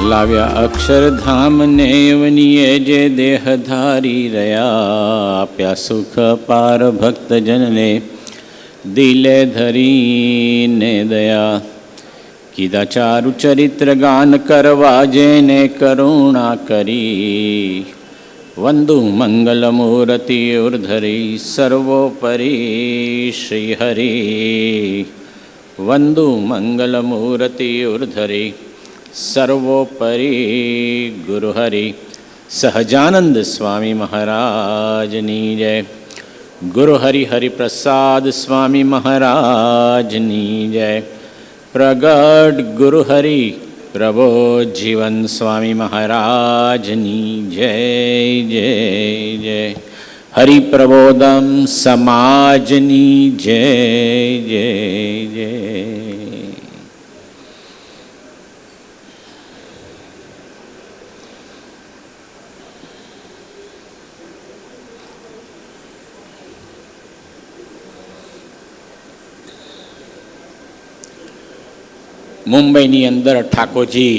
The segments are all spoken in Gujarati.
લાવ્યા અક્ષરધામને વનીએ જે દેહધારી રહ્યા, આપ્યા સુખ પાર ભક્તજનને દિલે ધરીને દયા. કીધા ચારુ ચરિત્ર ગાન કરવા જેને કરુણા કરી, વંદુ મંગલ મૂર્તિ ઉર્ધરી સર્વોપરી શ્રી હરિ. વંદુ મંગલ મૂર્તિ ઉર્ધરી સર્વોપરી ગુરુ હરિ. સહજાનંદ સ્વામી મહારાજની જય. ગુરુ હરિ હરિપ્રસાદ સ્વામી મહારાજની જય. પ્રગટ ગુરુ હરિ પ્રબોધજીવન સ્વામી મહારાજની જય જય જય. હરિપ્રબોધમ સમાજની જય જય જય. મુંબઈની અંદર ઠાકોરજી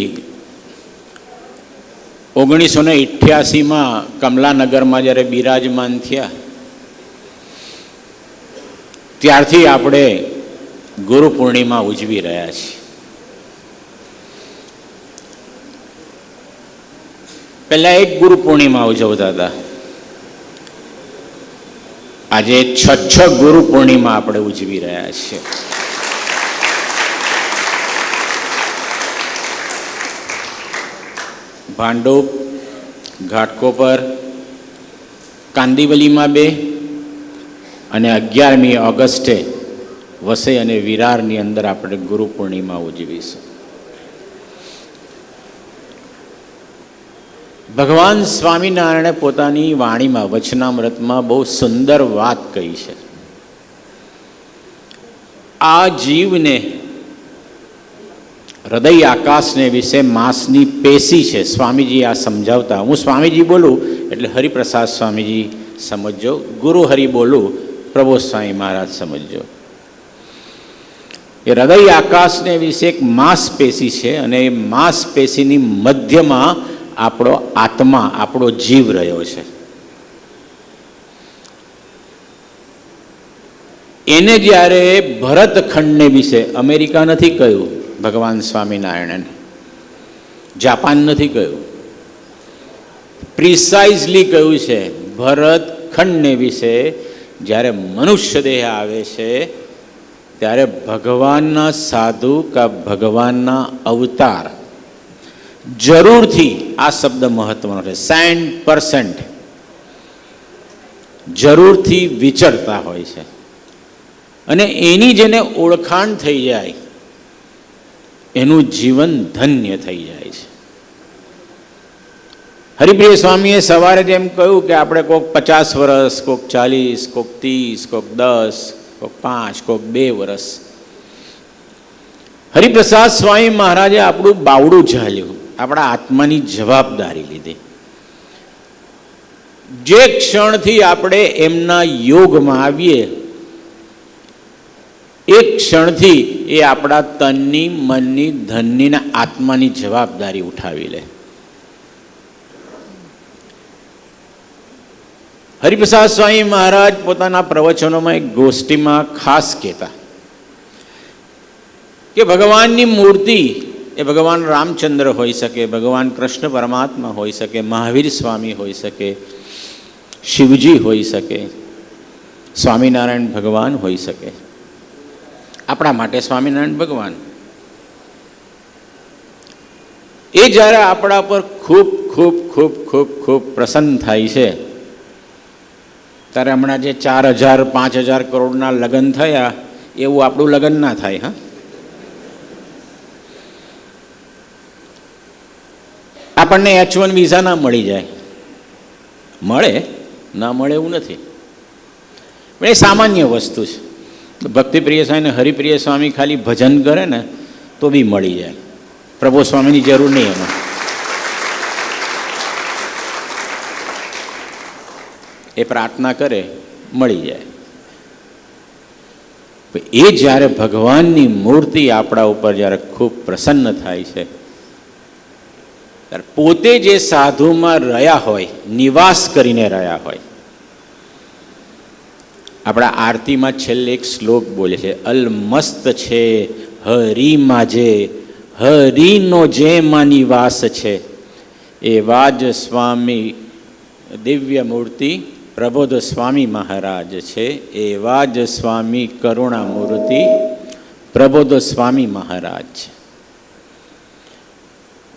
1988માં કમલાનગરમાં જ્યારે બિરાજમાન થયા ત્યારથી આપણે ગુરુ પૂર્ણિમા ઉજવી રહ્યા છીએ. પહેલા એક ગુરુ પૂર્ણિમા ઉજવતા હતા, આજે 6 ગુરુ પૂર્ણિમા આપણે ઉજવી રહ્યા છીએ. ભાંડુપ, ઘાટકોપર, કાંદિવલીમાં 2 અને 11મી ઓગસ્ટે વસઈ અને વિરારની અંદર આપણે ગુરુ પૂર્ણિમા ઉજવીશું. ભગવાન સ્વામિનારાયણે પોતાની વાણીમાં વચનામૃતમાં બહુ સુંદર વાત કહી છે. આ જીવને હૃદય આકાશને વિશે માંસની પેશી છે. સ્વામીજી આ સમજાવતા, હું સ્વામીજી બોલું એટલે હરિપ્રસાદ સ્વામીજી સમજજો, ગુરુ હરિ બોલું પ્રભુ સ્વામી મહારાજ સમજજો. એ હૃદય આકાશને વિશે એક માંસપેશી છે અને એ માંસપેશીની મધ્યમાં આપણો આત્મા, આપણો જીવ રહ્યો છે. એને જ્યારે ભરતખંડને વિશે, અમેરિકા નથી કહ્યું ભગવાન સ્વામિનારાયણ, જાપાન નથી કહ્યું, પ્રિસાઇઝલી કહ્યું છે ભરતખંડને વિશે. જ્યારે મનુષ્ય દેહ આવે છે ત્યારે ભગવાનના સાધુ કે ભગવાનના અવતાર જરૂરથી, આ શબ્દ મહત્વનો છે, 100% જરૂરથી વિચરતા હોય છે. અને એની જેને ઓળખાણ થઈ જાય એનું જીવન ધન્ય થઈ જાય છે. હરિપ્રિય સ્વામીએ સવારે જેમ કહ્યું કે આપણે કોઈક 50 વર્ષ, કોઈક 40, કોઈક 30, કોઈક 10, કોઈક 5, કોઈક 2 વર્ષ. હરિપ્રસાદ સ્વામી મહારાજે આપણું બાવડું ઝાલ્યું, આપણા આત્માની જવાબદારી લીધી. જે ક્ષણથી આપણે એમના યોગમાં આવીએ એક ક્ષણથી એ આપણા તનની, મનની, ધનની ને આત્માની જવાબદારી ઉઠાવી લે. હરિપ્રસાદ સ્વામી મહારાજ પોતાના પ્રવચનોમાં એક ગોષ્ઠીમાં ખાસ કહેતા કે ભગવાનની મૂર્તિ એ ભગવાન રામચંદ્ર હોઈ શકે, ભગવાન કૃષ્ણ પરમાત્મા હોઈ શકે, મહાવીર સ્વામી હોઈ શકે, શિવજી હોઈ શકે, સ્વામિનારાયણ ભગવાન હોઈ શકે. આપણા માટે સ્વામિનારાયણ ભગવાન. એ જ્યારે આપણા પર ખૂબ ખૂબ ખૂબ ખૂબ ખૂબ પ્રસન્ન થાય છે ત્યારે હમણાં જે 4,000-5,000 કરોડના લગ્ન થયા એવું આપણું લગ્ન ના થાય. હા, આપણને H1 વિઝા ના મળી જાય, મળે ના મળે એવું નથી, પણ એ સામાન્ય વસ્તુ છે. ભક્તિપ્રિય સ્વામી ને હરિપ્રિય સ્વામી ખાલી ભજન કરે ને તો બી મળી જાય, પ્રભુ સ્વામીની જરૂર નહીં એમાં. એ પ્રાર્થના કરે મળી જાય. એ જ્યારે ભગવાનની મૂર્તિ આપણા ઉપર જ્યારે ખૂબ પ્રસન્ન થાય છે પોતે જે સાધુમાં રહ્યા હોય, નિવાસ કરીને રહ્યા હોય. આપણા આરતીમાં છેલ્લે એક શ્લોક બોલે છે, અલમસ્ત છે હરિમાં જે, હરિનો જેમાં નિવાસ છે, એવા જ સ્વામી દિવ્ય મૂર્તિ પ્રબોધ સ્વામી મહારાજ છે, એવા જ સ્વામી કરુણા મૂર્તિ પ્રબોધ સ્વામી મહારાજ છે.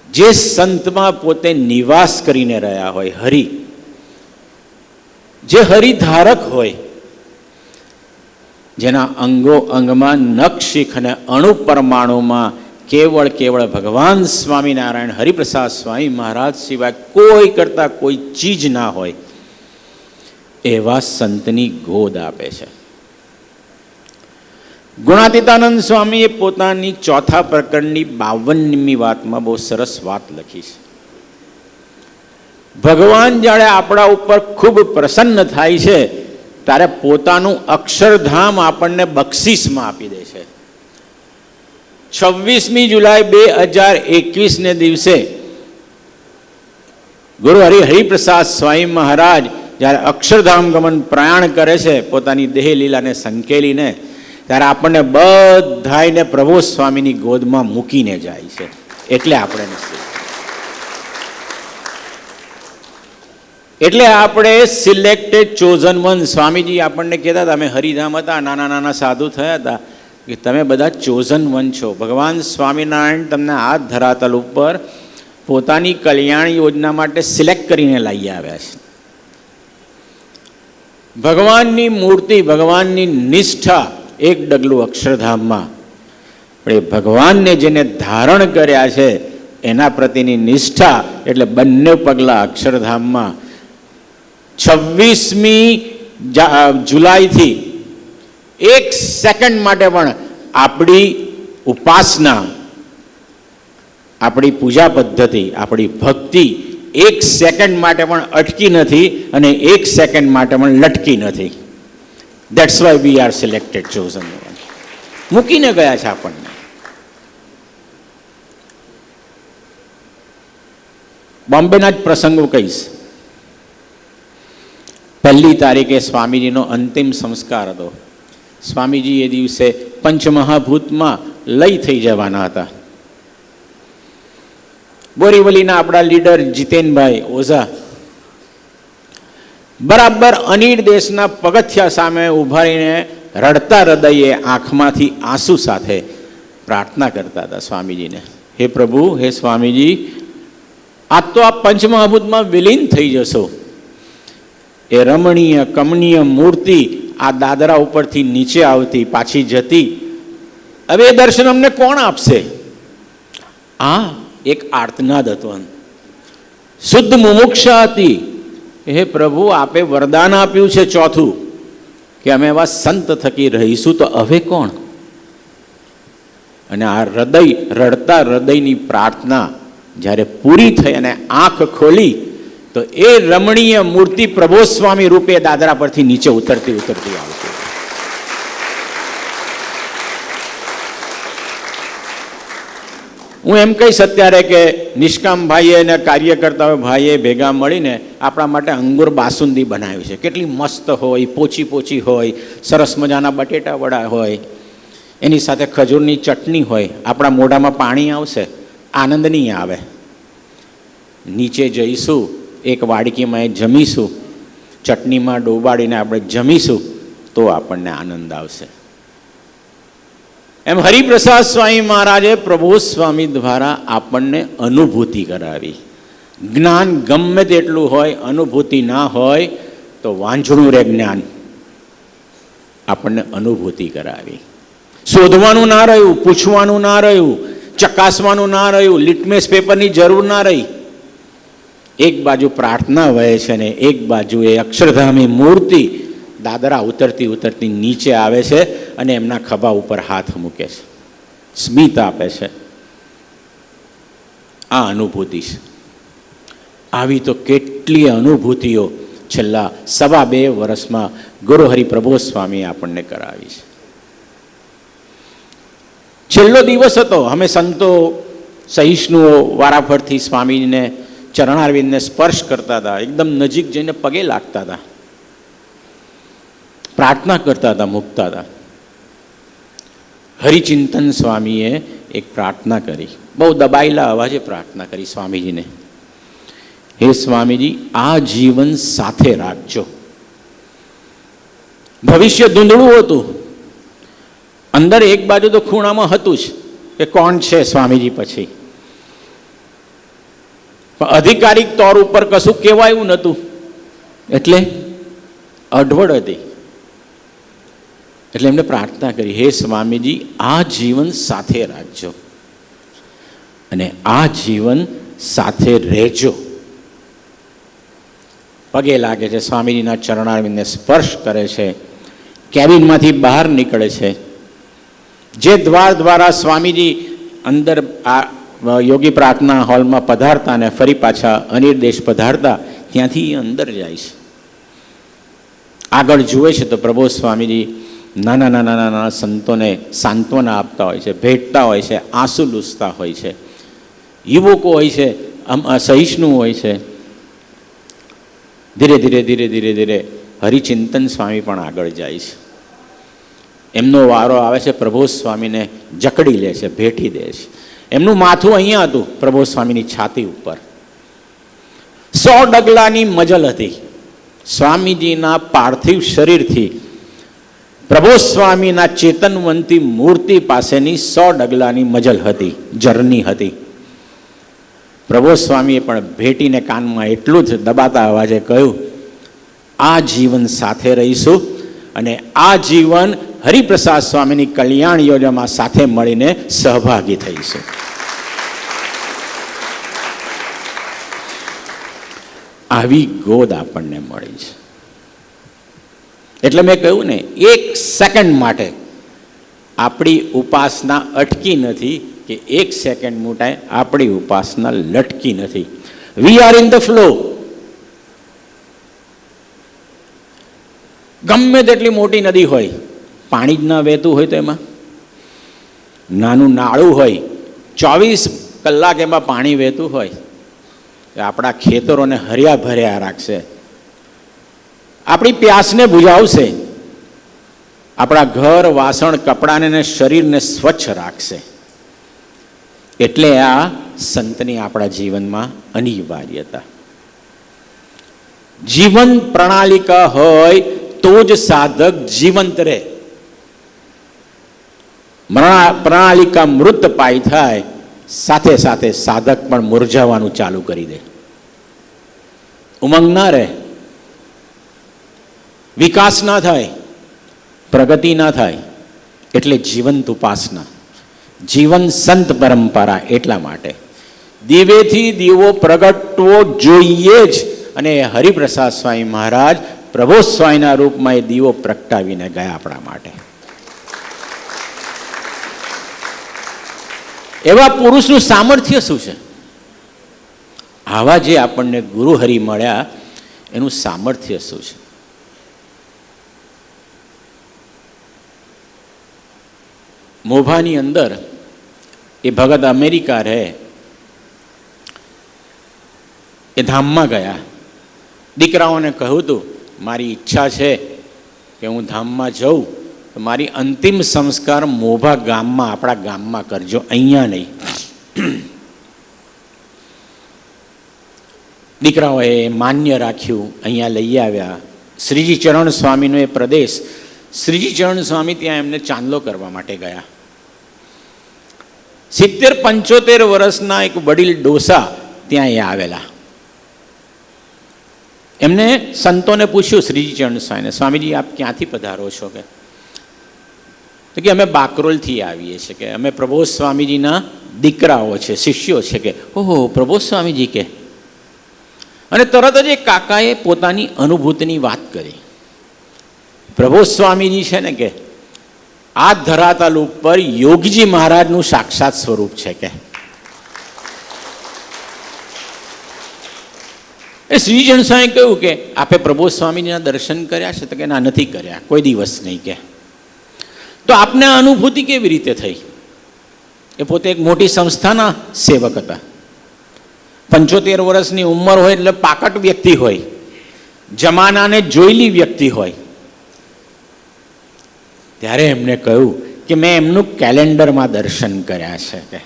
જે સંતમાં પોતે નિવાસ કરીને રહ્યા હોય, હરિ, જે હરિધારક હોય, જેના અંગો અંગમાં નખશિખ અને અણુ પરમાણુમાં કેવળ ભગવાન સ્વામિનારાયણ હરિપ્રસાદ સ્વામી મહારાજ સિવાય કોઈ કરતા કોઈ ચીજ ના હોય, એવા સંતની ગોદ આપે છે. ગુણાતીતાનંદ સ્વામીએ પોતાની ચોથા પ્રકરણની 52મી વાતમાં બહુ સરસ વાત લખી છે. ભગવાન જ્યારે આપણા ઉપર ખૂબ પ્રસન્ન થાય છે ત્યારે પોતાનું અક્ષરધામ આપણને બક્ષિસમાં આપી દે છે. 26મી જુલાઈ 2021ને દિવસે ગુરુ હરિપ્રસાદ સ્વામી મહારાજ જ્યારે અક્ષરધામ ગમન પ્રયાણ કરે છે પોતાની દેહ લીલાને સંકેલીને, ત્યારે આપણને બધાને પ્રભુ સ્વામીની ગોદમાં મૂકીને જાય છે. એટલે આપણે સિલેક્ટેડ ચોઝન વન. સ્વામીજી આપણને કહેતા હતા, અમે હરિધામ હતા, નાના નાના સાધુ થયા હતા, કે તમે બધા ચોઝન વન છો. ભગવાન સ્વામિનારાયણ તમને આ ધરાતલ ઉપર પોતાની કલ્યાણ યોજના માટે સિલેક્ટ કરીને લઈ આવ્યા છે. ભગવાનની મૂર્તિ, ભગવાનની નિષ્ઠા એક ડગલું અક્ષરધામમાં, પણ એ ભગવાનને જેને ધારણ કર્યા છે એના પ્રત્યેની નિષ્ઠા એટલે બંને પગલાં અક્ષરધામમાં. 26મી જુલાઈથી 1 સેકન્ડ માટે પણ આપણી ઉપાસના, આપણી પૂજા પદ્ધતિ, આપણી ભક્તિ 1 સેકન્ડ માટે પણ અટકી નથી અને 1 સેકન્ડ માટે પણ લટકી નથી. That's why we are selected, chosen one. મૂકીને ગયા છે આપણને. બોમ્બેના જ પ્રસંગો કહીશ. 1લી તારીખે સ્વામીજીનો અંતિમ સંસ્કાર હતો. સ્વામીજી એ દિવસે પંચમહાભૂતમાં લઈ થઈ જવાના હતા. બોરીવલીના આપણા લીડર જીતેનભાઈ ઓઝા બરાબર અનિળ દેશના પગથિયા સામે ઉભા રહીને રડતા હૃદયે આંખમાંથી આંસુ સાથે પ્રાર્થના કરતા હતા સ્વામીજીને, હે પ્રભુ, હે સ્વામીજી, આ તો આ પંચમહાભૂતમાં વિલીન થઈ જશો. એ રમણીય કમનીય મૂર્તિ આ દાદરા ઉપરથી નીચે આવતી, પાછી જતી, હવે એ દર્શન અમને કોણ આપશે? આ એક આર્તનાદ હતો. શુદ્ધ મુમુક્ષા હતી. હે પ્રભુ, આપે વરદાન આપ્યું છે ચોથું, કે અમે એવા સંત થકી રહીશું, તો હવે કોણ? અને આ હૃદય, રડતા હૃદયની પ્રાર્થના જ્યારે પૂરી થઈ અને આંખ ખોલી તો એ રમણીય મૂર્તિ પ્રભુ સ્વામી રૂપે દાદરા પરથી નીચે ઉતરતી આવતી. હું એમ કહીશ અત્યારે કે નિષ્કામ ભાઈએ અને કાર્યકર્તાઓ ભાઈએ ભેગા મળીને આપણા માટે અંગુર બાસુંદી બનાવી છે. કેટલી મસ્ત હોય, પોચી હોય, સરસ મજાના બટેટા વડા હોય, એની સાથે ખજૂરની ચટણી હોય. આપણા મોઢામાં પાણી આવશે, આનંદ નહીં આવે. નીચે જઈશું, એક વાડકીમાં એ જમીશું, ચટણીમાં ડોબાડીને આપણે જમીશું, તો આપણને આનંદ આવશે. એમ હરિપ્રસાદ સ્વામી મહારાજે પ્રભુ સ્વામી દ્વારા આપણને અનુભૂતિ કરાવી. જ્ઞાન ગમે તેટલું હોય, અનુભૂતિ ના હોય તો વાંઝણું રે જ્ઞાન. આપણને અનુભૂતિ કરાવી. શોધવાનું ના રહ્યું, પૂછવાનું ના રહ્યું, ચકાસવાનું ના રહ્યું, લિટમેસ પેપરની જરૂર ના રહી. એક બાજુ પ્રાર્થના વહે છે ને એક બાજુ એ અક્ષરધામી મૂર્તિ દાદરા ઉતરતી નીચે આવે છે અને એમના ખભા ઉપર હાથ મૂકે છે, સ્મિત આપે છે. આ અનુભૂતિ છે. આવી તો કેટલી અનુભૂતિઓ છેલ્લા 2.25 વર્ષમાં ગુરુ હરિપ્રભુ સ્વામી આપણને કરાવી છે. છેલ્લો દિવસ હતો. અમે સંતો સહિષ્ણુઓ વારાફરથી સ્વામીને ચરણારવિંદને સ્પર્શ કરતા હતા, એકદમ નજીક જઈને પગે લાગતા હતા, પ્રાર્થના કરતા હતા, મૂકતા હતા. હરિચિંતન સ્વામીએ એક પ્રાર્થના કરી, બહુ દબાયેલા અવાજે પ્રાર્થના કરી સ્વામીજીને, હે સ્વામીજી, આ જીવન સાથે રાખજો. ભવિષ્ય ધૂંધળું હતું, અંદર એક બાજુ તો ખૂણામાં હતું જ કે કોણ છે સ્વામીજી પછી, પણ અધિકારિક તौर ઉપર કશું કહેવાયું નહોતું, એટલે અડવડ હતી. એટલે એમને પ્રાર્થના કરી, હે સ્વામીજી, આ જીવન સાથે રાખજો અને આ જીવન સાથે રહેજો. પગે લાગે છે, સ્વામીજીના ચરણારવિંદને સ્પર્શ કરે છે, કેબિનમાંથી બહાર નીકળે છે. જે દ્વાર દ્વારા સ્વામીજી અંદર આ યોગી પ્રાર્થના હોલમાં પધારતા અને ફરી પાછા અનિર્દેશ પધારતા, ત્યાંથી અંદર જાય છે. આગળ જુએ છે તો પ્રભુ સ્વામીજી નાના નાના નાના સંતોને સાંત્વના આપતા હોય છે, ભેટતા હોય છે, આંસુ લૂછતા હોય છે. યુવકો હોય છે, સહિષ્ણુ હોય છે. ધીરે ધીરે ધીરે ધીરે ધીરે હરિચિંતન સ્વામી પણ આગળ જાય છે. એમનો વારો આવે છે, પ્રભુ સ્વામીને જકડી લે છે, ભેટી દે છે. એમનું માથું અહીંયા હતું, પ્રભુ સ્વામીની છાતી ઉપર. 100 ડગલાની મજલ હતી. સ્વામીજીના પાર્થિવ શરીરથી પ્રભુ સ્વામીના ચેતનવંતી મૂર્તિ પાસેની 100 ડગલાની મજલ હતી, જર્ની હતી. પ્રભુ સ્વામીએ પણ ભેટીને કાનમાં એટલું જ દબાતા અવાજે કહ્યું, આ જીવન સાથે રહીશું અને આ જીવન હરિપ્રસાદ સ્વામીની કલ્યાણ યોજનામાં સાથે મળીને સહભાગી થઈશું. આવી ગોદ આપણને મળી છે. એટલે મેં કહ્યું ને, 1 સેકન્ડ માટે આપણી ઉપાસના અટકી નથી કે 1 સેકન્ડ માટે આપણી ઉપાસના લટકી નથી. We are in the flow. ગમે તેટલી મોટી નદી હોય, પાણી જ ના વહેતું હોય તો એમાં નાનું નાળું હોય, 24 કલાક એમાં પાણી વહેતું હોય, આપણા ખેતરોને હર્યા ભર્યા રાખશે, આપણી પ્યાસને બુઝાવશે, આપણા ઘર, વાસણ, કપડાને અને શરીરને સ્વચ્છ રાખશે. એટલે આ સંતની આપણા જીવનમાં અનિવાર્યતા. જીવન પ્રણાલિકા હોય તો જ સાધક જીવંત રહે. પ્રણાલિકા મૃત પાય થાય, સાથે સાથે સાધક પણ મુરઝાવાનું ચાલુ કરી દે. ઉમંગ ના રહે, વિકાસ ના થાય, પ્રગતિ ના થાય. એટલે જીવંત ઉપાસના, જીવન સંત પરંપરા. એટલા માટે દીવેથી દીવો પ્રગટવો જોઈએ જ. અને હરિપ્રસાદ સ્વામી મહારાજ પ્રભુ સ્વામીના રૂપમાં એ દીવો પ્રગટાવીને ગયા આપણા માટે. એવા પુરુષનું સામર્થ્ય શું છે? આવા જે આપણને ગુરુ હરિ મળ્યા, એનું સામર્થ્ય શું છે? મોભાની અંદર એ ભગત અમેરિકા રહે, એ ધામમાં ગયા. દીકરાઓને કહ્યું હતું, મારી ઈચ્છા છે કે હું ધામમાં જાઉં તો મારી અંતિમ સંસ્કાર મોભા ગામમાં, આપણા ગામમાં કરજો, અહીંયા નહીં. દીકરાઓએ માન્ય રાખ્યું, અહીંયા લઈ આવ્યા. શ્રીજી ચરણ સ્વામીનો એ પ્રદેશ, શ્રીજી ચરણ સ્વામી ત્યાં એમને ચાંદલો કરવા માટે ગયા. 70-75 વર્ષના એક વડીલ ડોસા ત્યાં એ આવેલા. એમને સંતોને પૂછ્યું, શ્રીજી ચરણ સ્વામીને, સ્વામીજી આપ ક્યાંથી પધારો છો? કે અમે બાકરોલથી આવીએ છીએ, કે અમે પ્રભુ સ્વામીજીના દીકરાઓ છે, શિષ્યો છે. કે ઓહો, પ્રભુ સ્વામીજી કે. અને તરત જ એ કાકાએ પોતાની અનુભૂતિની વાત કરી. પ્રભુ સ્વામીજી છે ને કે આ ધરાતલ ઉપર યોગીજી મહારાજનું સાક્ષાત સ્વરૂપ છે. કે એ શ્રીજી સ્વામી કહ્યું કે આપે પ્રભુ સ્વામીજીના દર્શન કર્યા છે? તો કે ના, નથી કર્યા, કોઈ દિવસ નહીં. કે તો આપને અનુભૂતિ કેવી રીતે થઈ? એ પોતે એક મોટી સંસ્થાના સેવક હતા. 75 વર્ષની ઉંમર હોય એટલે પાકટ વ્યક્તિ હોય, જમાનાને જોયેલી વ્યક્તિ હોય. ત્યારે એમને કહ્યું કે મેં એમનું કેલેન્ડરમાં દર્શન કર્યા છે કે,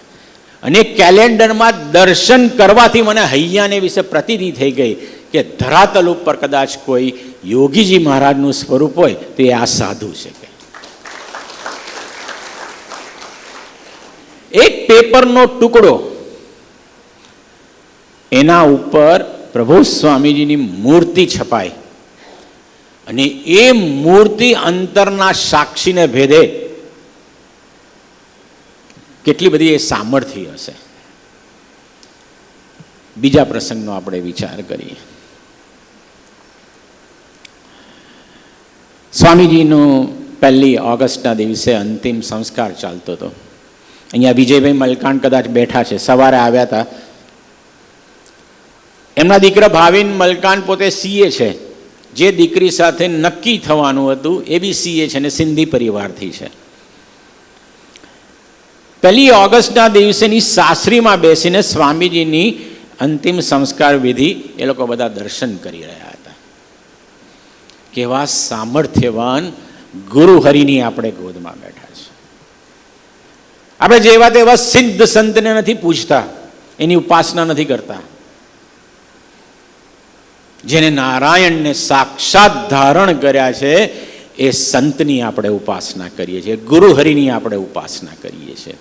અને કેલેન્ડરમાં દર્શન કરવાથી મને હૈયાને વિશે પ્રતીતિ થઈ ગઈ કે ધરાતલ ઉપર કદાચ કોઈ યોગીજી મહારાજનું સ્વરૂપ હોય તો એ આ સાધુ છે કે. એક પેપરનો ટુકડો, એના ઉપર પ્રભુ સ્વામીજીની મૂર્તિ છપાય, અને એ મૂર્તિ અંતરના સાક્ષીને ભેદે કેટલી બધી એ સામર્થ્ય હશે. બીજા પ્રસંગનો આપણે વિચાર કરીએ. સ્વામીજીનું 1 ઓગસ્ટના દિવસે અંતિમ સંસ્કાર ચાલતો હતો. અહીંયા વિજયભાઈ મલકાણ કદાચ બેઠા છે, સવારે આવ્યા હતા. એમના દીકરા ભાવિન મલકાણ પોતે સીએ છે. જે દીકરી સાથે નક્કી થવાનું હતું એ બી સીએ છે, અને સિંધી પરિવારથી છે. 1 ઓગસ્ટના દિવસેની સાસરીમાં બેસીને સ્વામીજીની અંતિમ સંસ્કાર વિધિ એ લોકો બધા દર્શન કરી રહ્યા હતા. કેવા સામર્થ્યવાન ગુરુહરિની આપણે ગોદમાં બેઠા છે. આપણે જેવા તેવા સિદ્ધ સંતને નથી પૂછતા, એની ઉપાસના નથી કરતા. જેને નારાયણને સાક્ષાત ધારણ કર્યા છે એ સંતની આપણે ઉપાસના કરીએ છીએ, ગુરુહરિની આપણે ઉપાસના કરીએ છીએ.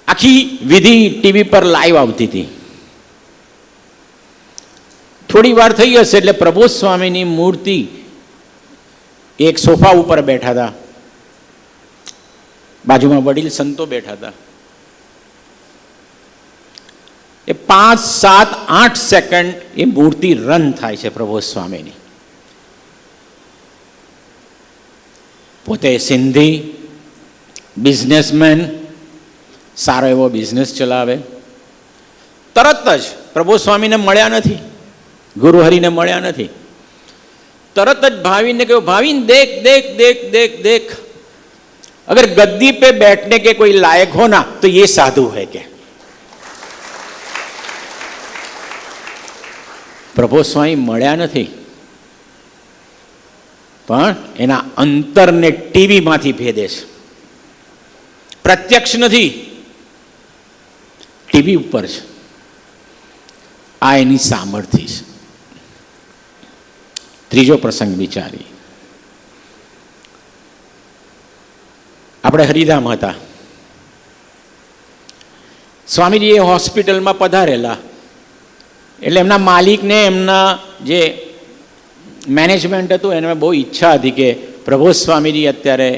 આખી વિધિ ટીવી પર લાઈવ આવતી હતી. થોડી વાર થઈ હશે એટલે પ્રબોધ સ્વામીની મૂર્તિ એક સોફા ઉપર બેઠા હતા, બાજુમાં વડીલ સંતો બેઠા હતા. એ 5, 7, 8 સેકન્ડ એ મૂર્તિ રન થાય છે પ્રબોધ સ્વામીની. પોતે સિંધી બિઝનેસમેન, સારો એવો બિઝનેસ ચલાવે. તરત જ પ્રબોધ સ્વામીને મળ્યા નથી, ગુરુહરિને મળ્યા નથી. તરત જ ભાવિનને કહ્યું, ભાવિન દેખ દેખ દેખ દેખ દેખ, अगर गद्दी पे बैठने के कोई लायक हो ना तो ये साधु है के. પ્રભુ સ્વામી મળ્યા નથી, પણ એના અંતરને ટીવીમાંથી ભેદે છે. પ્રત્યક્ષ નથી, ટીવી ઉપર છે. આ એની સામર્થ્ય છે. ત્રીજો પ્રસંગ વિચારી. આપણે હરિધામ હતા. સ્વામીજી એ હોસ્પિટલમાં પધારેલા એટલે એમના માલિકને, એમના જે મેનેજમેન્ટ હતું એને બહુ ઈચ્છા હતી કે પ્રબોધ સ્વામીજી અત્યારે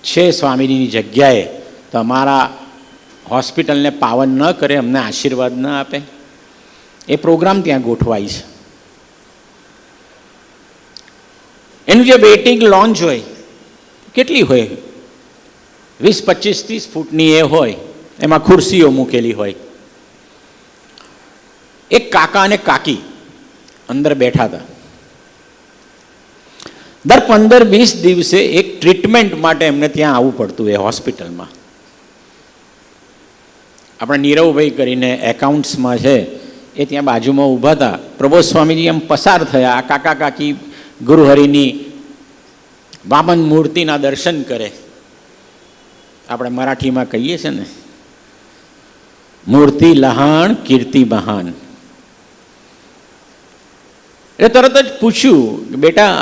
છે સ્વામીજીની જગ્યાએ, તો અમારા હોસ્પિટલને પાવન ન કરે, અમને આશીર્વાદ ન આપે. એ પ્રોગ્રામ ત્યાં ગોઠવાય છે. એનું જે વેઇટિંગ લોન્ચ હોય કેટલી હોય, 20, 25, 30 ફૂટની એ હોય, એમાં ખુરશીઓ મૂકેલી હોય. એક કાકા અને કાકી અંદર બેઠા હતા. દર 15-20 દિવસે એક ટ્રીટમેન્ટ માટે એમને ત્યાં આવવું પડતું એ હોસ્પિટલમાં. આપણે નીરવભાઈ કરીને એકાઉન્ટ્સમાં છે, એ ત્યાં બાજુમાં ઊભા હતા. પ્રબોધ સ્વામીજી એમ પસાર થયા. આ કાકા કાકી ગુરુહરિની વામન મૂર્તિના દર્શન કરે. આપણે મરાઠીમાં કહીએ છીએ ને, મૂર્તિ લહાણ કીર્તિ મહાન. એટલે તરત જ પૂછ્યું કે બેટા,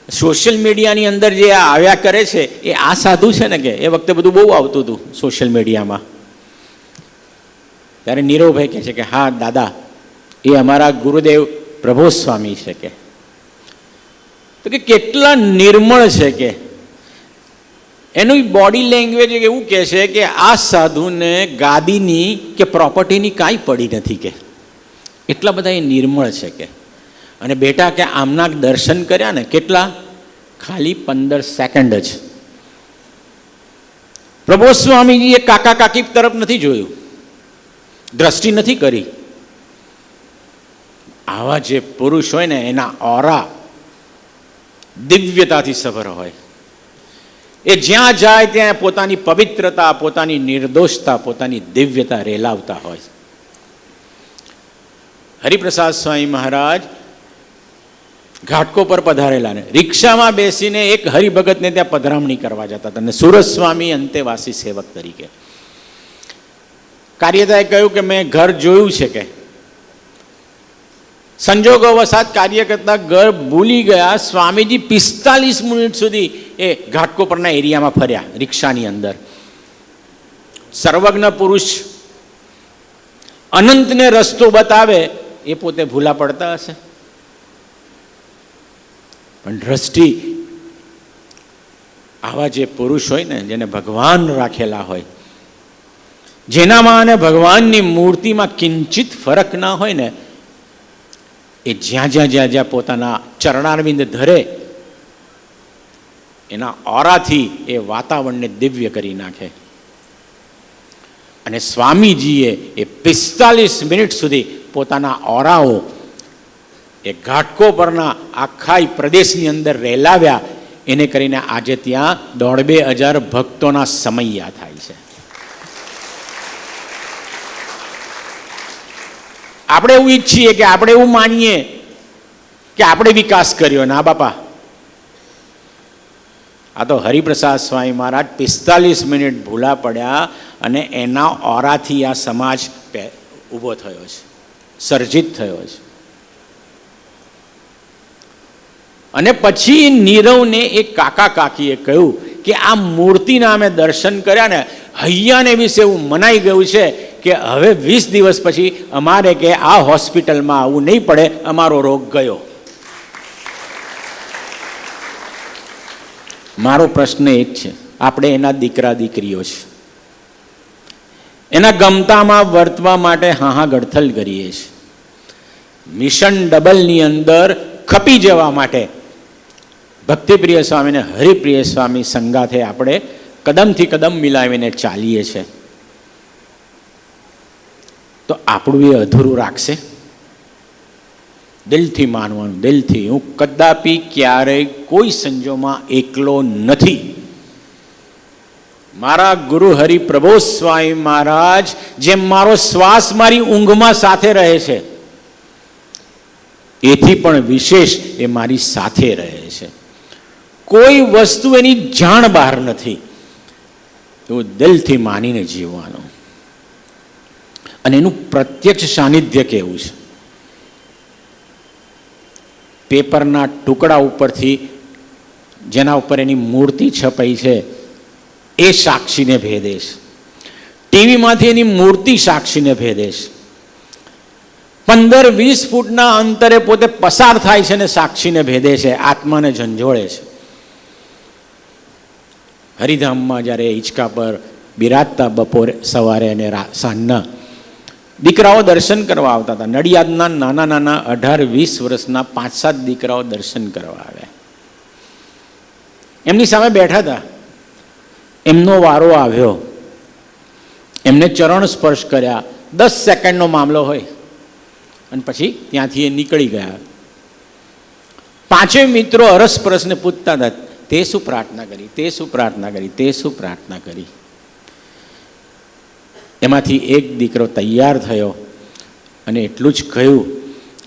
સોશિયલ મીડિયાની અંદર જે આવ્યા કરે છે એ આ સાધુ છે ને? કે એ વખતે બધું બહુ આવતું હતું સોશિયલ મીડિયામાં. ત્યારે નીરવભાઈ કહે છે કે હા દાદા, એ અમારા ગુરુદેવ પ્રબોધ સ્વામી છે. કે તો કે કેટલા નિર્મળ છે, કે એનું બોડી લેંગ્વેજ એવું કહે છે કે આ સાધુને ગાદીની કે પ્રોપર્ટીની કાંઈ પડી નથી, કે એટલા બધા એ નિર્મળ છે. કે અને બેટા કે આમના દર્શન કર્યા ને, કેટલા, ખાલી 15 સેકન્ડ જ. પ્રબોધ સ્વામીજીએ કાકા કાકી તરફ નથી જોયું, દ્રષ્ટિ નથી કરી. આવા જે પુરુષ હોય ને, એના ઓરા દિવ્યતાથી સભર હોય. એ જ્યાં જાય ત્યાં પોતાની પવિત્રતા, પોતાની નિર્દોષતા, પોતાની દિવ્યતા રેલાવતા હોય. હરિપ્રસાદ સ્વામી મહારાજ ઘાટકો પર પધારેલા ને રિક્ષામાં બેસીને એક હરિભગતને ત્યાં પધરામણી કરવા જતા હતા. અને સુરત સ્વામી અંતેવાસી સેવક તરીકે કાર્યતાએ કહ્યું કે મેં ઘર જોયું છે, કે સંજોગોવશાત કાર્ય કરતા ઘર ભૂલી ગયા. સ્વામીજી 45 મિનિટ સુધી એ ઘાટકો પરના એરિયામાં ફર્યા રિક્ષાની અંદર. સર્વજ્ઞ પુરુષ અનંતને રસ્તો બતાવે, એ પોતે ભૂલા પડતા હશે? પણ દ્રષ્ટિ આવા જે પુરુષ હોય ને, જેને ભગવાન રાખેલા હોય, જેનામાં અને ભગવાનની મૂર્તિમાં કિંચિત ફરક ના હોય ને, એ જ્યાં પોતાના ચરણારવિંદ ધરે, એના ઓરાથી એ વાતાવરણને દિવ્ય કરી નાખે. અને સ્વામીજીએ એ 45 મિનિટ સુધી પોતાના ઓરાઓ એ ઘાટકો પરના આખા પ્રદેશની અંદર રેલાવ્યા. એને કરીને આજે ત્યાં 1,500 ભક્તોના સમૈયા થાય છે. આપણે એવું ઈચ્છીએ કે આપણે એવું માનીએ કે આપણે વિકાસ કર્યો. ના બાપા, આ તો હરિપ્રસાદ સ્વામી મહારાજ 45 મિનિટ ભૂલા પડ્યા અને એના ઓરાથી આ સમાજ ઊભો થયો છે, સર્જિત થયો છે. અને પછી નીરવને એક કાકા કાકીએ કહ્યું કે આ મૂર્તિના અમે દર્શન કર્યા ને, હૈયાને વિશે એવું મનાઈ ગયું છે કે હવે 20 દિવસ પછી અમારે કે આ હોસ્પિટલમાં આવવું નહીં પડે, અમારો રોગ ગયો. મારો પ્રશ્ન એ જ છે, આપણે એના દીકરા દીકરીઓ છે, એના ગમતામાં વર્તવા માટે હા ગડથલ કરીએ છીએ. મિશન ડબલની અંદર ખપી જવા માટે ભક્તિપ્રિય સ્વામી ને હરિપ્રિય સ્વામી સંગાથે આપણે કદમથી કદમ મિલાવીને ચાલીએ છીએ. તો આપણું એ અધૂરું રાખશે? દિલથી માનવાનું, દિલથી. હું કદાપી ક્યારેય કોઈ સંજોગમાં એકલો નથી. મારા ગુરુ હરિપ્રભો સ્વામી મહારાજ જેમ મારો શ્વાસ મારી ઊંઘમાં સાથે રહે છે, એથી પણ વિશેષ એ મારી સાથે રહે છે. કોઈ વસ્તુ એની જાણ બહાર નથી. એવું દિલથી માનીને જીવવાનું. અને એનું પ્રત્યક્ષ સાનિધ્ય કેવું છે? પેપરના ટુકડા ઉપરથી જેના ઉપર એની મૂર્તિ છપાઈ છે એ સાક્ષીને ભેદે છે. ટીવીમાંથી એની મૂર્તિ સાક્ષીને ભેદે છે. 15-20 ફૂટના અંતરે પોતે પસાર થાય છે ને સાક્ષીને ભેદે છે, આત્માને ઝંઝોળે છે. હરિધામમાં જ્યારે હિંચકા પર બિરાજતા બપોરે, સવારે અને સાંજના દીકરાઓ દર્શન કરવા આવતા હતા. નડિયાદના નાના નાના 18-20 વર્ષના 5-7 દીકરાઓ દર્શન કરવા આવ્યા. એમની સામે બેઠા હતા. એમનો વારો આવ્યો. એમને ચરણ સ્પર્શ કર્યા. 10 સેકન્ડનો મામલો હોય અને પછી ત્યાંથી એ નીકળી ગયા. 5 મિત્રો અરસપરસને પૂછતા હતા, તે શું પ્રાર્થના કરી, તે શું પ્રાર્થના કરી, તે શું પ્રાર્થના કરી. એમાંથી એક દીકરો તૈયાર થયો અને એટલું જ કહ્યું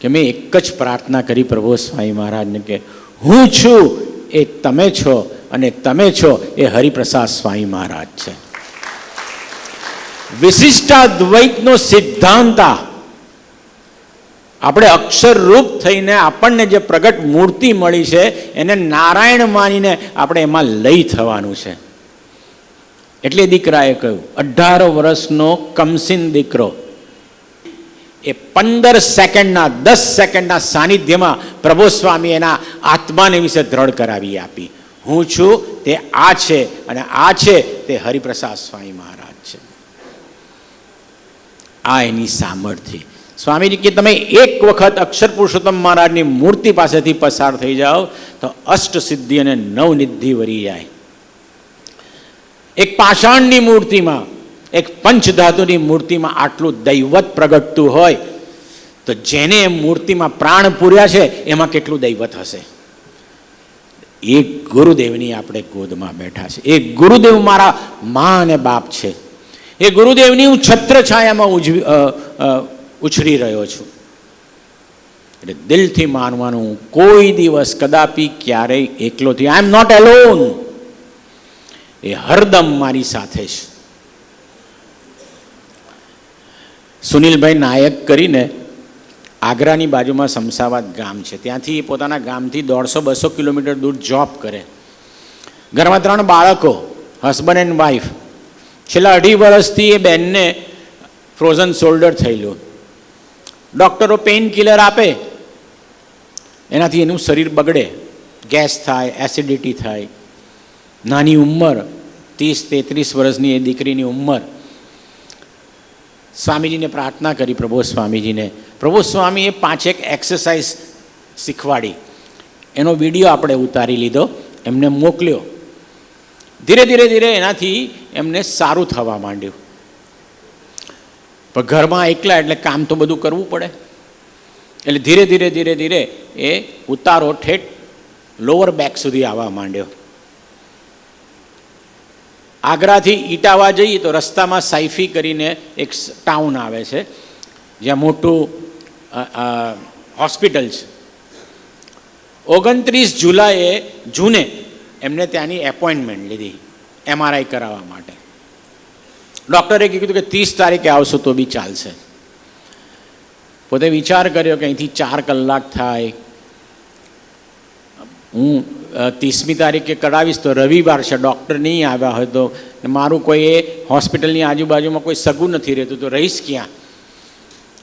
કે મેં એક જ પ્રાર્થના કરી પ્રભુ સ્વામી મહારાજને કે હું છું એ તમે છો અને તમે છો એ હરિપ્રસાદ સ્વામી મહારાજ છે. વિશિષ્ટાદ્વૈતનો સિદ્ધાંત આપણે અક્ષરરૂપ થઈને આપણને જે પ્રગટ મૂર્તિ મળી છે એને નારાયણ માનીને આપણે એમાં લઈ થવાનું છે. એટલે દીકરાએ કહ્યું, 18 વર્ષનો કમસીન દીકરો એ 15 સેકન્ડના 10 સેકન્ડના સાનિધ્યમાં પ્રભુ સ્વામી એના આત્માને વિશે દ્રઢ કરાવી આપી. હું છું તે આ છે અને આ છે તે હરિપ્રસાદ સ્વામી મહારાજ છે. આ એની સામર્થ્ય. સ્વામીજી કે તમે એક વખત અક્ષર પુરુષોત્તમ મહારાજની મૂર્તિ પાસેથી પસાર થઈ જાઓ તો અષ્ટ સિદ્ધિ અને નવનિધિ વરી જાય. એક પાષાણની મૂર્તિમાં, એક પંચધાતુની મૂર્તિમાં આટલું દૈવત પ્રગટતું હોય તો જેને મૂર્તિમાં પ્રાણ પૂર્યા છે એમાં કેટલું દૈવત હશે? એ ગુરુદેવની આપણે ગોદમાં બેઠા છે. એ ગુરુદેવ મારા મા અને બાપ છે. એ ગુરુદેવની હું છત્રછાયામાં ઉછરી રહ્યો છું. એટલે દિલથી માનવાનું, કોઈ દિવસ કદાપી ક્યારેય એકલો થી, આઈ એમ નોટ એલોન. એ હરદમ મારી સાથે છે. સુનિલભાઈ નાયક કરીને આગ્રાની બાજુમાં શમશાબાદ ગામ છે, ત્યાંથી એ પોતાના ગામથી 150-200 કિલોમીટર દૂર જોબ કરે. ઘરમાં 3 બાળકો, હસબન્ડ એન્ડ વાઈફ. છેલ્લા 2.5 વર્ષથી એ બેનને ફ્રોઝન શોલ્ડર થયેલું. ડૉક્ટરો પેઇન કિલર આપે, એનાથી એનું શરીર બગડે, ગેસ થાય, એસિડિટી થાય. નાની ઉંમર, 30-33 વર્ષની એ દીકરીની ઉંમર. સ્વામીજીને પ્રાર્થના કરી, પ્રભુ સ્વામીજીને. પ્રભુ સ્વામીએ 5 એક્સરસાઇઝ શીખવાડી. એનો વિડીયો આપણે ઉતારી લીધો, એમને મોકલ્યો. ધીરે ધીરે ધીરે એનાથી એમને સારું થવા માંડ્યું. પણ ઘરમાં એકલા એટલે કામ તો બધું કરવું પડે. એટલે ધીરે ધીરે ધીરે ધીરે એ ઉતારો ઠેઠ લોઅર બેક સુધી આવવા માંડ્યો. આગ્રાથી ઇટાવા જઈએ તો રસ્તામાં સાઈફી કરીને એક ટાઉન આવે છે, જ્યાં મોટું હોસ્પિટલ છે. 29 જૂને એમને ત્યાંની એપોઇન્ટમેન્ટ લીધી MRI કરાવવા માટે. ડૉક્ટરે કીધું કે 30 તારીખે આવશો તો બી ચાલશે. પોતે વિચાર કર્યો કે અહીંથી 4 કલાક થાય, હું 30મી તારીખે કરાવીશ તો રવિવાર છે, ડૉક્ટર નહીં આવ્યા હોય તો, મારું કોઈ એ હોસ્પિટલની આજુબાજુમાં કોઈ સગું નથી રહેતું તો રહીશ ક્યાં.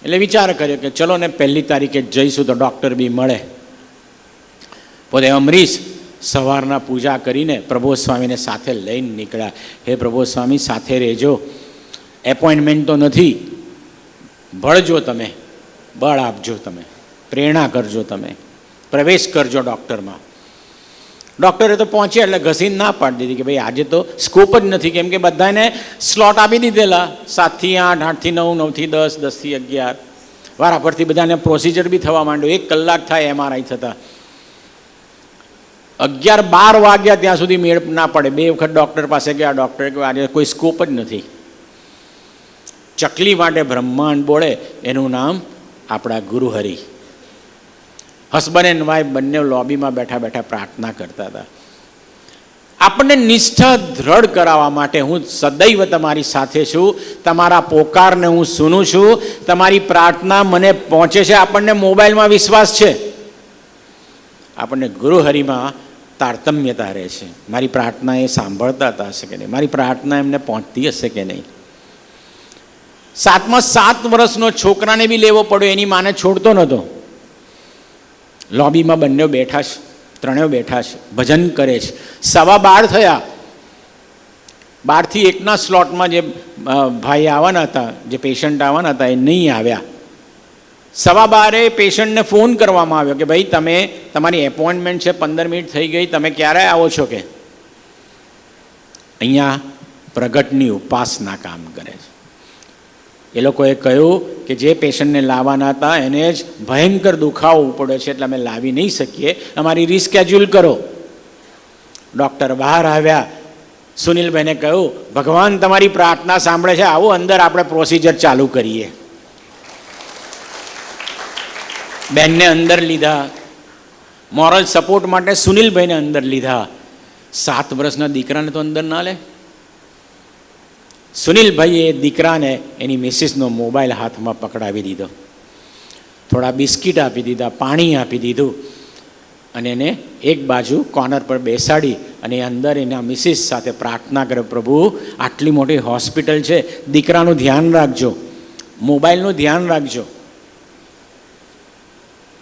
એટલે વિચાર કર્યો કે ચલો ને 1લી તારીખે જઈશું તો ડૉક્ટર બી મળે. પોતે અમરીશ સવારના પૂજા કરીને પ્રભુ સ્વામીને સાથે લઈને નીકળ્યા. હે પ્રભુ સ્વામી, સાથે રહેજો, એપોઇન્ટમેન્ટ તો નથી, ભળજો તમે, બળ આપજો તમે, પ્રેરણા કરજો તમે, પ્રવેશ કરજો ડૉક્ટરમાં. ડૉક્ટરે તો પહોંચ્યા એટલે ઘસીને ના પાડી દીધી કે ભાઈ આજે તો સ્કોપ જ નથી, કેમ કે બધાને સ્લોટ આપી દીધેલા 7 થી 8, 8 થી 9, 9 થી 10, 10 થી 11. વારાફરતી બધાને પ્રોસિજર બી થવા માંડ્યો. 1 કલાક થાય MRI થતા. 11-12 વાગ્યા ત્યાં સુધી મેળ ના પડે. 2 વખત ડૉક્ટર પાસે ગયા. ડૉક્ટરે કહ્યું આજે કોઈ સ્કોપ જ નથી. ચકલી માટે બ્રહ્માંડ બોલે, એનું નામ આપણા ગુરુહરિ. હસબન્ડ એન્ડ વાઈફ બંને લોબીમાં બેઠા બેઠા પ્રાર્થના કરતા હતા. આપણને નિષ્ઠા દ્રઢ કરાવવા માટે હું સદૈવ તમારી સાથે છું. તમારા પોકારને હું સુનું છું. તમારી પ્રાર્થના મને પહોંચે છે. આપણને મોબાઈલમાં વિશ્વાસ છે, આપણને ગુરુહરિમાં તારતમ્યતા રહે છે. મારી પ્રાર્થના એ સાંભળતા હશે કે નહીં, મારી પ્રાર્થના એમને પહોંચતી હશે કે નહીં. 7 વર્ષનો છોકરાને બી લેવો પડ્યો, એની માને છોડતો નહોતો. લોબીમાં બંને બેઠા છે, 3 બેઠા છે, ભજન કરે છે. 12:15 થયા. 12 થી 1ના સ્લોટમાં જે ભાઈ આવવાના હતા, જે પેશન્ટ આવવાના હતા, એ નહીં આવ્યા. 12:15 પેશન્ટને ફોન કરવામાં આવ્યો કે ભાઈ તમે, તમારી એપોઇન્ટમેન્ટ છે, 15 મિનિટ થઈ ગઈ, તમે ક્યારે આવો છો કે. અહીંયા પ્રગટની ઉપાસના કામ કરે છે. એ લોકોએ કહ્યું કે જે પેશન્ટને લાવવાના હતા એને જ ભયંકર દુખાવો પડ્યો છે, એટલે અમે લાવી નહીં શકીએ, અમારી રિસ્કેડ્યુલ કરો. ડૉક્ટર બહાર આવ્યા. સુનિલભાઈને કહ્યું ભગવાન તમારી પ્રાર્થના સાંભળે છે, આવો અંદર આપણે પ્રોસિજર ચાલુ કરીએ. બેનને અંદર લીધા. મોરલ સપોર્ટ માટે સુનિલભાઈને અંદર લીધા. 7 વર્ષના દીકરાને તો અંદર ના લે. સુનિલભાઈએ દીકરાને એની મિસિસનો મોબાઈલ હાથમાં પકડાવી દીધો. થોડા બિસ્કિટ આપી દીધા, પાણી આપી દીધું, અને એને એક બાજુ કોર્નર પર બેસાડી અને અંદર એના મિસિસ સાથે પ્રાર્થના કરે, પ્રભુ આટલી મોટી હોસ્પિટલ છે, દીકરાનું ધ્યાન રાખજો, મોબાઈલનું ધ્યાન રાખજો.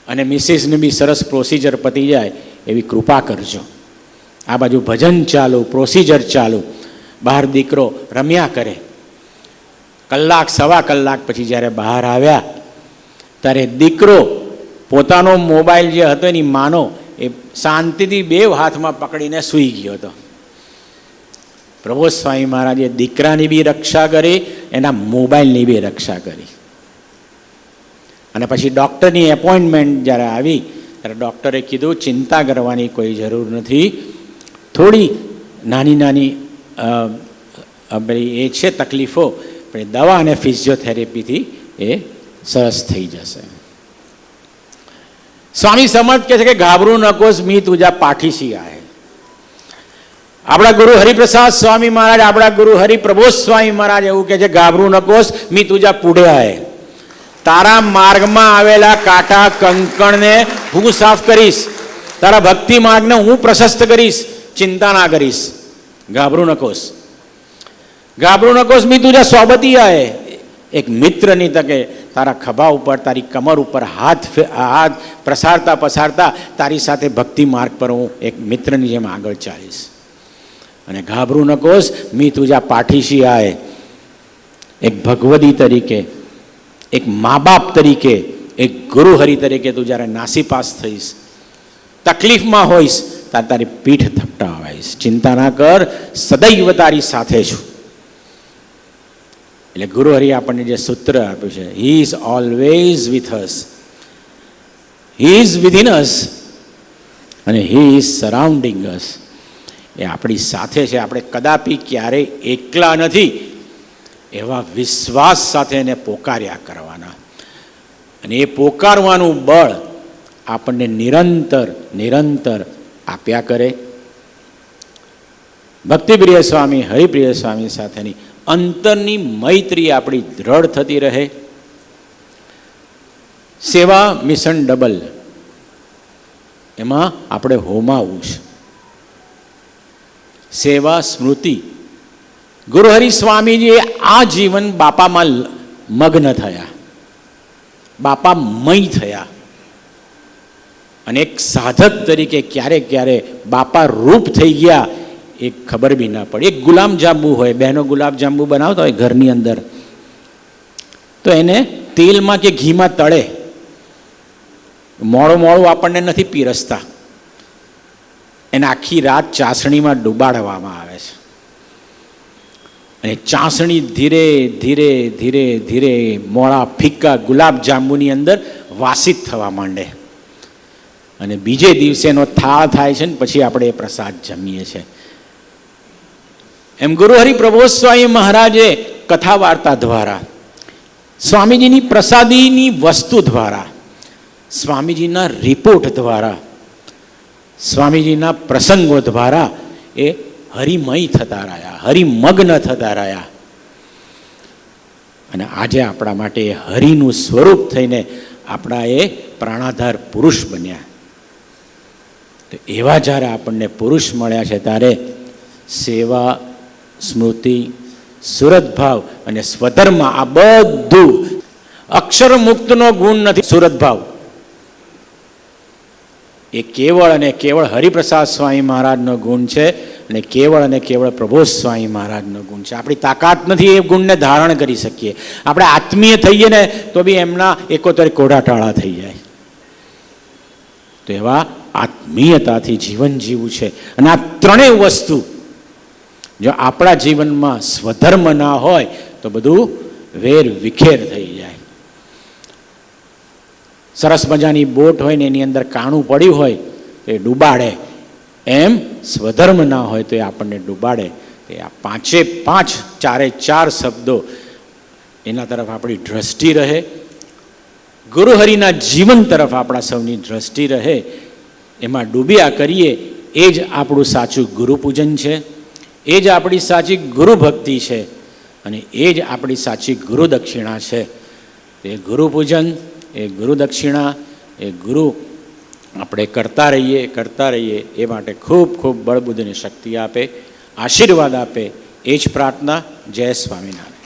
અને મિસિસને બી સરસ પ્રોસિજર પતી જાય એવી કૃપા કરજો. આ બાજુ ભજન ચાલુ, પ્રોસિજર ચાલુ, બહાર દીકરો રમ્યા કરે. 1-1.25 કલાક પછી જ્યારે બહાર આવ્યા ત્યારે દીકરો પોતાનો મોબાઈલ જે હતો એની માનો એ શાંતિથી 2 હાથમાં પકડીને સૂઈ ગયો હતો. પ્રભુ સ્વામી મહારાજે દીકરાની બી રક્ષા કરી, એના મોબાઈલની બી રક્ષા કરી. અને પછી ડૉક્ટરની એપોઇન્ટમેન્ટ જ્યારે આવી ત્યારે ડૉક્ટરે કીધું ચિંતા કરવાની કોઈ જરૂર નથી, થોડી નાની નાની એ છે તકલીફો, પણ દવા અને ફિઝિયોથેરેપીથી એ સરસ થઈ જશે. સ્વામી સમર્થ કહે છે કે ગાભરું નકોસ મી તુજા પાઠીસી આહે. આપણા ગુરુ હરિપ્રસાદ સ્વામી મહારાજ, આપણા ગુરુ હરિપ્રબોધ સ્વામી મહારાજ એવું કહે છે, ગાભરું નકોસ મી તુજા પૂઢે આહે. તારા માર્ગમાં આવેલા કાંટા કંકણને હું સાફ કરીશ, તારા ભક્તિ માર્ગને હું પ્રશસ્ત કરીશ, ચિંતા ના કરીશ. ગાભરું નકોસ, ગાભરું નકોસ મી તુજા સોબતી આહે. એક મિત્રની તકે તારા ખભા ઉપર, તારી કમર ઉપર હાથ પ્રસારતા પસારતા તારી સાથે ભક્તિ માર્ગ પર હું એક મિત્રની જેમ આગળ ચાલીશ. અને ગાભરું નકોસ મી તુજા પાઠીસી આહે. એક ભગવદી તરીકે, એક મા બાપ તરીકે, એક ગુરુ હરિ તરીકે તું જ્યારે નાસીપાસ થઈશ, તકલીફમાં હોઈશ, ત્યારે તારી પીઠ થપટાવાઈશ. ચિંતા ના કર, સદૈવ તારી સાથે છું. એટલે ગુરુ હરિ આપણને જે સૂત્ર આપ્યું છે, he is always with us, he is within us અને હી ઇઝ સરાઉન્ડિંગ અસ. એ આપણી સાથે છે, આપણે કદાપી ક્યારેય એકલા નથી, એવા વિશ્વાસ સાથે એને પોકાર્યા કરવાના. અને એ પોકારવાનું બળ આપણને નિરંતર નિરંતર આપ્યા કરે. ભક્તિપ્રિય સ્વામી, હરિપ્રિય સ્વામી સાથેની અંતરની મૈત્રી આપણી દ્રઢ થતી રહે. સેવા મિશન ડબલ, એમાં આપણે હોમાવું છે. સેવા સ્મૃતિ, ગુરુહરિ સ્વામીજી આ જીવન બાપામાં મગ્ન થયા, બાપામય થયા. અને એક સાધક તરીકે ક્યારે ક્યારે બાપા રૂપ થઈ ગયા એ ખબર બી ના પડે. એક ગુલાબ જાંબુ હોય, બહેનો ગુલાબ જાંબુ બનાવતા હોય ઘરની અંદર, તો એને તેલમાં કે ઘીમાં તળે, મોડું મોડું આપણને નથી પીરસતા, એને આખી રાત ચાસણીમાં ડુબાડવામાં આવે છે. અને ચાસણી ધીરે ધીરે ધીરે ધીરે મોળા ફિક્કા ગુલાબ જાંબુની અંદર વાસિત થવા માંડે. અને બીજે દિવસેનો થાળ થાય છે ને પછી આપણે એ પ્રસાદ જમીએ છીએ. એમ ગુરુ હરિપ્રબોધ સ્વામી મહારાજે કથા વાર્તા દ્વારા, સ્વામીજીની પ્રસાદીની વસ્તુ દ્વારા, સ્વામીજીના રિપોર્ટ દ્વારા, સ્વામીજીના પ્રસંગો દ્વારા એ હરિમય થતા રહ્યા, હરિમગ્ન થતા રહ્યા. અને આજે આપણા માટે હરિનું સ્વરૂપ થઈને આપણા એ પ્રાણાધાર પુરુષ બન્યા. તો એવા જ્યારે આપણને પુરુષ મળ્યા છે, ત્યારે સેવા, સ્મૃતિ, સુરતભાવ અને સ્વધર્મ, આ બધું અક્ષર મુક્તનો ગુણ નથી. સુરતભાવ એ કેવળ અને કેવળ હરિપ્રસાદ સ્વામી મહારાજનો ગુણ છે, અને કેવળ અને કેવળ પ્રબોધ સ્વામી મહારાજનો ગુણ છે. આપણી તાકાત નથી એ ગુણને ધારણ કરી શકીએ. આપણે આત્મીય થઈએ ને તો બી એમના 71 કોઢાટાળા થઈ જાય. તો એવા આત્મીયતાથી જીવન જીવવું છે. અને આ ત્રણેય વસ્તુ જો આપણા જીવનમાં સ્વધર્મ ના હોય તો બધું વેર વિખેર થઈ જાય. સરસ મજાની બોટ હોય ને એની અંદર કાણું પડ્યું હોય તો એ ડૂબાડે, એમ સ્વધર્મ ના હોય તો એ આપણને ડૂબાડે. તો આ પાંચે પાંચ, ચારે ચાર શબ્દો એના તરફ આપણી દ્રષ્ટિ રહે, ગુરુહરિના જીવન તરફ આપણા સૌની દ્રષ્ટિ રહે, એમાં ડૂબ્યા કરીએ. એ જ આપણું સાચું ગુરુ પૂજન છે, એ જ આપણી સાચી ગુરુ ભક્તિ છે, અને એ જ આપણી સાચી ગુરુ દક્ષિણા છે. એ ગુરુ પૂજન, એ ગુરુ દક્ષિણા, એ ગુરુ આપણે કરતા રહીએ. એ માટે ખૂબ ખૂબ બળબુદ્ધિની શક્તિ આપે, આશીર્વાદ આપે, એ જ પ્રાર્થના. જય સ્વામિનારાયણ.